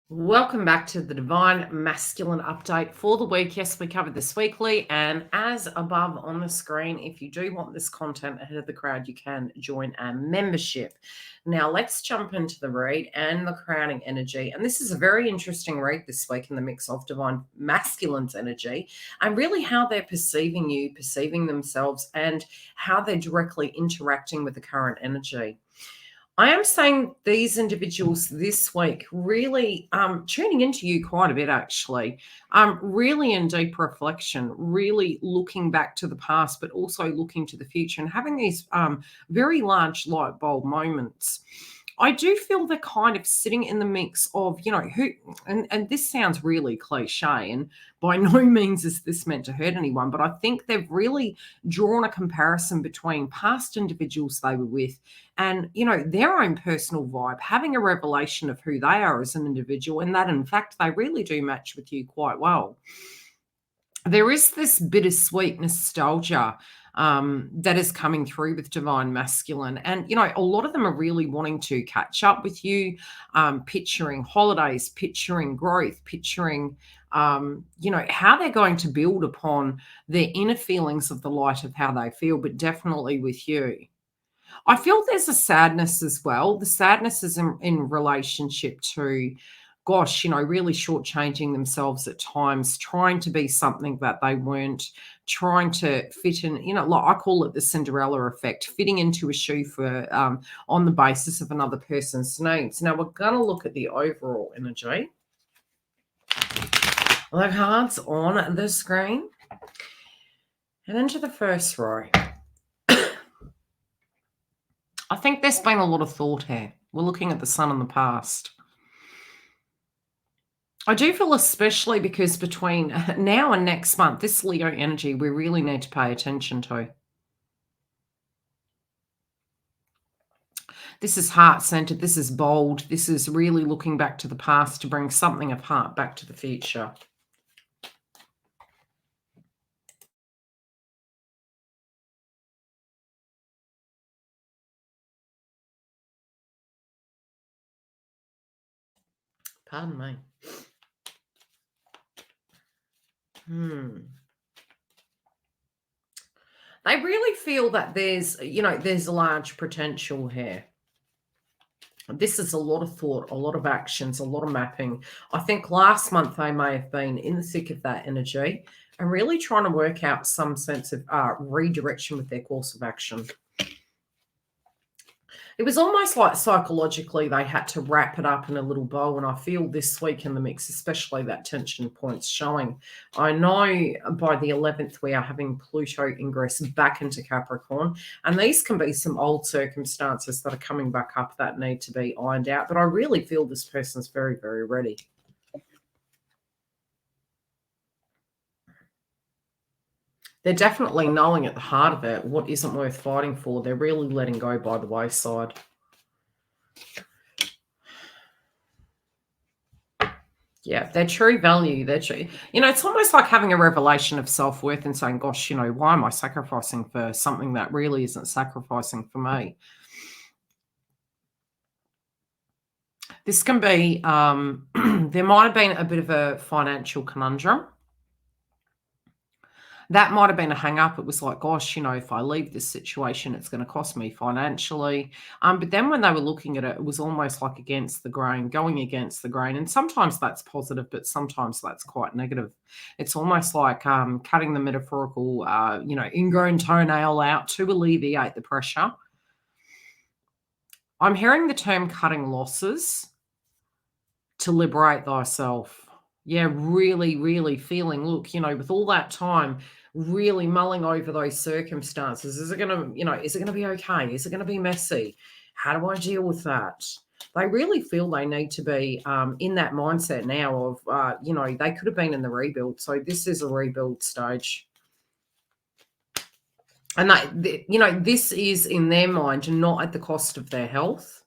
Welcome back to the Divine Masculine Update for the week. Yes, we covered this weekly, and as above on the screen, if you do want this content ahead of the crowd, you can join our membership. Now, let's jump into the read and the crowning energy. And this is a very interesting read this week in the mix of Divine Masculine's energy and really how they're perceiving you, perceiving themselves, and how they're directly interacting with the current energy. I am saying these individuals this week really tuning into you quite a bit, actually. Really in deep reflection, really looking back to the past, but also looking to the future and having these very large light bulb moments. I do feel they're kind of sitting in the mix of, who, and this sounds really cliche, and by no means is this meant to hurt anyone, but I think they've really drawn a comparison between past individuals they were with and, their own personal vibe, having a revelation of who they are as an individual, and that in fact they really do match with you quite well. There is this bittersweet nostalgia that is coming through with Divine Masculine. And, a lot of them are really wanting to catch up with you, picturing holidays, picturing growth, picturing, how they're going to build upon their inner feelings of the light of how they feel, but definitely with you. I feel there's a sadness as well. The sadness is in relationship to, gosh, really shortchanging themselves at times, trying to be something that they weren't, trying to fit in, like I call it the Cinderella effect, fitting into a shoe for on the basis of another person's needs. Now we're going to look at the overall energy. The cards on the screen. And into the first row. I think there's been a lot of thought here. We're looking at the sun in the past. I do feel especially because between now and next month, this Leo energy, we really need to pay attention to. This is heart-centered. This is bold. This is really looking back to the past to bring something of heart back to the future. Pardon me. They really feel that there's a large potential here. This is a lot of thought, a lot of actions, a lot of mapping. I think last month they may have been in the thick of that energy and really trying to work out some sense of redirection with their course of action. It was almost like psychologically they had to wrap it up in a little bow, and I feel this week in the mix, especially that tension point's showing. I know by the 11th we are having Pluto ingress back into Capricorn, and these can be some old circumstances that are coming back up that need to be ironed out, but I really feel this person's very, very ready. They're definitely knowing at the heart of it what isn't worth fighting for. They're really letting go by the wayside. Yeah, their true value, their true, it's almost like having a revelation of self-worth and saying, gosh, why am I sacrificing for something that really isn't sacrificing for me? This can be, there might have been a bit of a financial conundrum. That might have been a hang up. It was like, gosh, if I leave this situation, it's going to cost me financially. But then when they were looking at it, it was almost like against the grain, going against the grain. And sometimes that's positive, but sometimes that's quite negative. It's almost like cutting the metaphorical, ingrown toenail out to alleviate the pressure. I'm hearing the term cutting losses to liberate thyself. Yeah, really, really feeling, look, with all that time, really mulling over those circumstances. Is it going to be okay? Is it going to be messy? How do I deal with that? They really feel they need to be in that mindset now of, they could have been in the rebuild. So this is a rebuild stage. And this is in their mind, not at the cost of their health.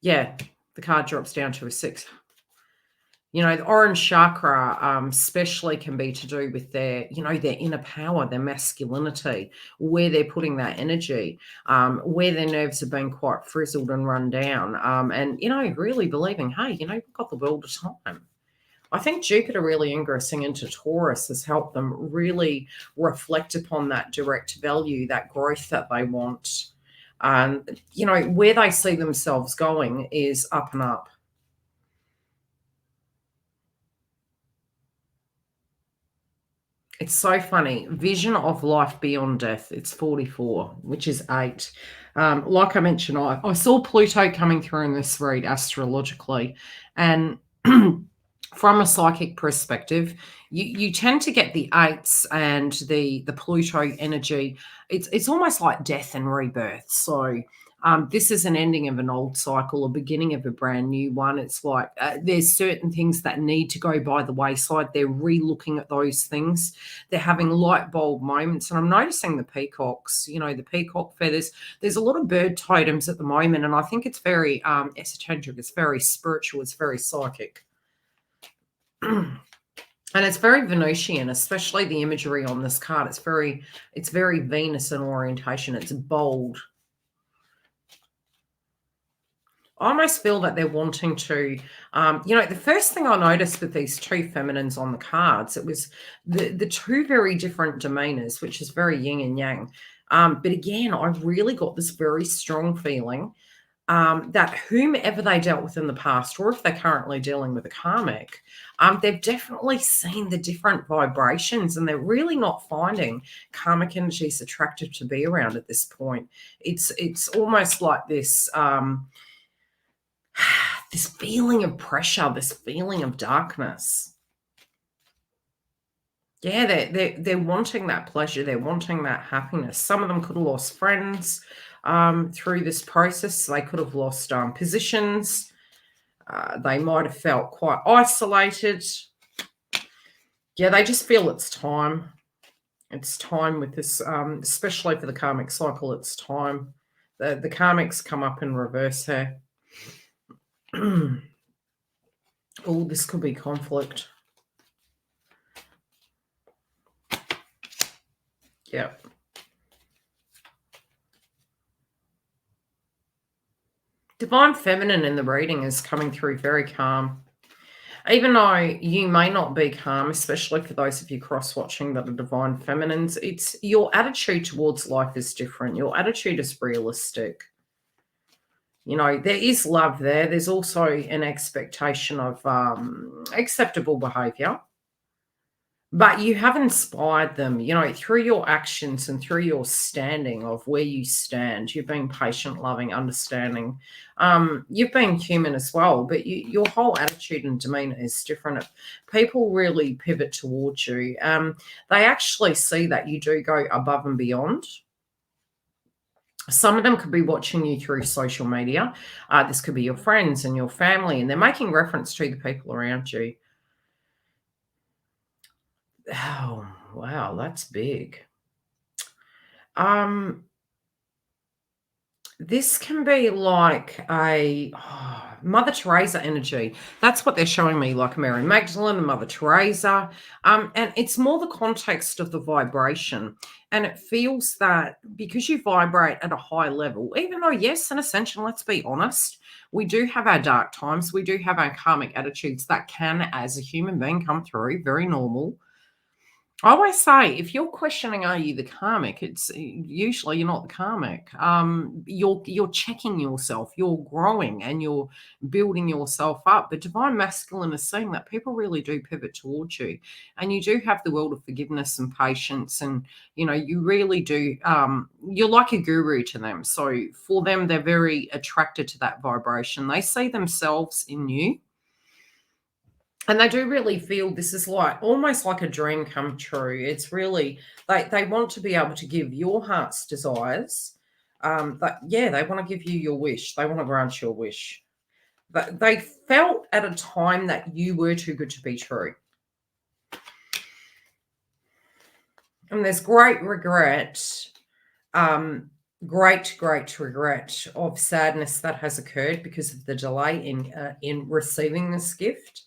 Yeah, the card drops down to a 6. You know, the orange chakra, especially can be to do with their, you know, their inner power, their masculinity, where they're putting that energy, where their nerves have been quite frizzled and run down, and, you know, really believing, hey, you know, we've got the world of time. I think Jupiter really ingressing into Taurus has helped them really reflect upon that direct value, that growth that they want. You know, where they see themselves going is up and up. It's so funny. Vision of life beyond death. It's 44, which is 8. Like I mentioned, I saw Pluto coming through in this read astrologically. And from a psychic perspective, you tend to get the eights and the Pluto energy. It's almost like death and rebirth. So this is an ending of an old cycle, a beginning of a brand new one. It's like there's certain things that need to go by the wayside. They're re-looking at those things. They're having light bulb moments. And I'm noticing the peacocks, you know, the peacock feathers. There's a lot of bird totems at the moment. And I think it's very esoteric. It's very spiritual. It's very psychic. And it's very Venusian, especially the imagery on this card. It's very Venus in orientation. It's bold. I almost feel that they're wanting to, you know, the first thing I noticed with these two feminines on the cards, it was the two very different demeanors, which is very yin and yang. But again, I really got this very strong feeling that whomever they dealt with in the past, or if they're currently dealing with a karmic, they've definitely seen the different vibrations and they're really not finding karmic energies attractive to be around at this point. It's almost like this this feeling of pressure, this feeling of darkness. Yeah, they're wanting that pleasure. They're wanting that happiness. Some of them could have lost friends through this process. They could have lost positions. They might have felt quite isolated. Yeah, they just feel it's time. It's time with this, especially for the karmic cycle. It's time. The karmics come up in reverse here. Oh, this could be conflict. Yep. Divine Feminine in the reading is coming through very calm. Even though you may not be calm, especially for those of you cross-watching that are Divine Feminines, it's your attitude towards life is different. Your attitude is realistic. You know, there is love there. There's also an expectation of acceptable behavior. But you have inspired them, you know, through your actions and through your standing of where you stand. You've been patient, loving, understanding. You've been human as well, but your whole attitude and demeanor is different. People really pivot towards you. They actually see that you do go above and beyond. Some of them could be watching you through social media. This could be your friends and your family, and they're making reference to the people around you. Oh, wow, that's big. This can be like a Mother Teresa energy. That's what they're showing me, like Mary Magdalene and Mother Teresa. And it's more the context of the vibration. And it feels that because you vibrate at a high level, even though, yes, in Ascension, let's be honest, we do have our dark times. We do have our karmic attitudes that can, as a human being, come through, very normal. I always say, if you're questioning, are you the karmic? It's usually you're not the karmic. You're checking yourself, you're growing, and you're building yourself up. But Divine Masculine is saying that people really do pivot towards you, and you do have the world of forgiveness and patience, and you know you really do. You're like a guru to them. So for them, they're very attracted to that vibration. They see themselves in you. And they do really feel this is like almost like a dream come true. It's really they want to be able to give your heart's desires. But yeah, they want to give you your wish. They want to grant your wish. But they felt at a time that you were too good to be true. And there's great regret, great regret of sadness that has occurred because of the delay in receiving this gift.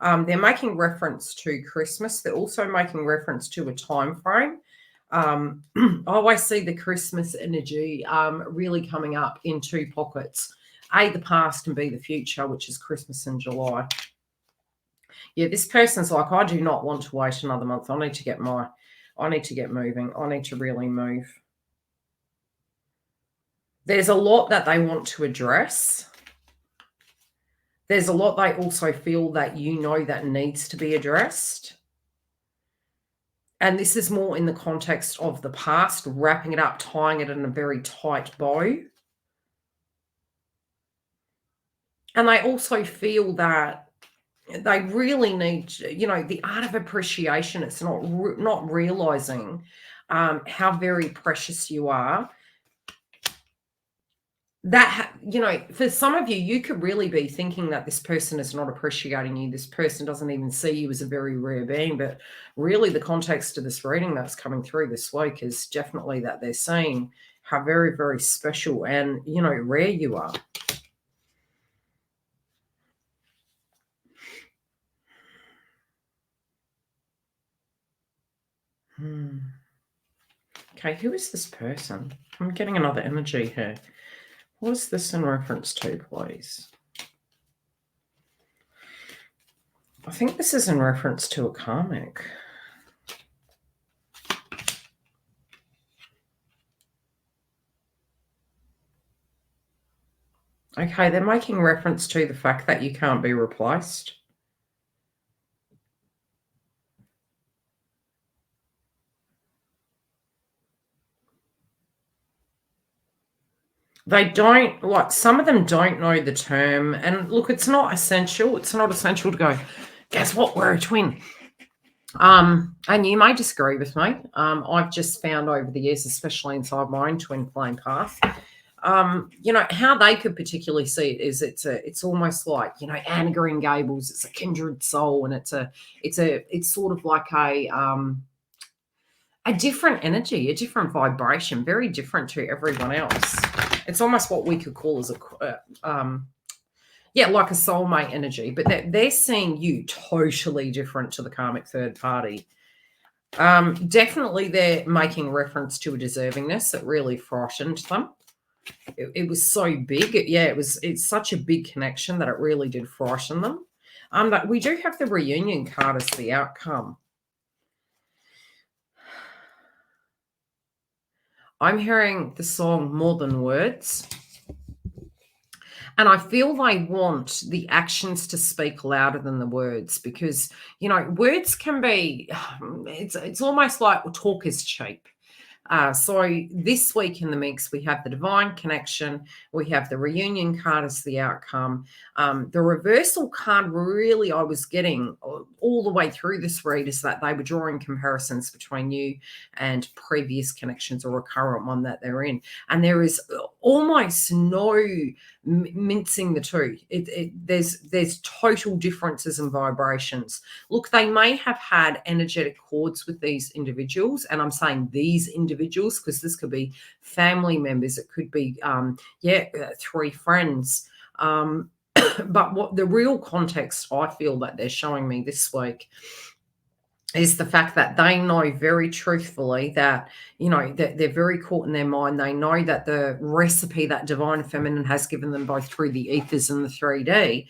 They're making reference to Christmas. They're also making reference to a time frame. I always see the Christmas energy really coming up in two pockets. A, the past, and B, the future, which is Christmas in July. Yeah, this person's like, I do not want to wait another month. I need to get moving. I need to really move. There's a lot that they want to address. There's a lot they also feel that that needs to be addressed. And this is more in the context of the past, wrapping it up, tying it in a very tight bow. And they also feel that they really need, the art of appreciation. It's not realizing how very precious you are. That, for some of you, you could really be thinking that this person is not appreciating you. This person doesn't even see you as a very rare being. But really, the context of this reading that's coming through this week is definitely that they're seeing how very, very special and, rare you are. Okay, who is this person? I'm getting another energy here. What is this in reference to, please? I think this is in reference to a karmic. Okay, they're making reference to the fact that you can't be replaced. They don't, some of them don't know the term. And look, it's not essential. It's not essential to go, guess what? We're a twin. And you may disagree with me. I've just found over the years, especially inside my own twin flame path, how they could particularly see it is it's almost like, Anna Green Gables, it's a kindred soul, and it's sort of like a different energy, a different vibration, very different to everyone else. It's almost what we could call as like a soulmate energy, but they're seeing you totally different to the karmic third party. Definitely they're making reference to a deservingness that really frightened them. It was so big. It's such a big connection that it really did frighten them. But we do have the reunion card as the outcome. I'm hearing the song More Than Words. And I feel they want the actions to speak louder than the words because, words can be, it's almost like talk is cheap. So this week in the mix, we have the divine connection. We have the reunion card as the outcome. The reversal card really I was getting all the way through this read is that they were drawing comparisons between you and previous connections or a current one that they're in. And there is almost no mincing the two. There's total differences in vibrations. Look, they may have had energetic cords with these individuals, and I'm saying these individuals because this could be family members, it could be three friends, but what the real context I feel that they're showing me this week is the fact that they know very truthfully that, that they're very caught in their mind. They know that the recipe that divine feminine has given them both through the ethers and the 3D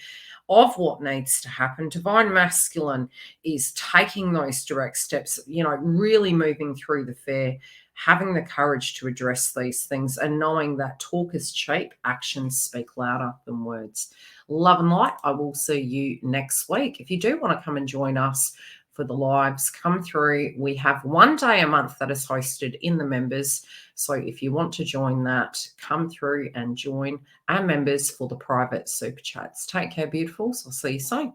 of what needs to happen. Divine masculine is taking those direct steps, really moving through the fair, having the courage to address these things and knowing that talk is cheap, actions speak louder than words. Love and light. I will see you next week. If you do want to come and join us for the lives, come through. We have 1 day a month that is hosted in the members. So if you want to join that, come through and join our members for the private super chats. Take care, beautifuls. I'll see you soon.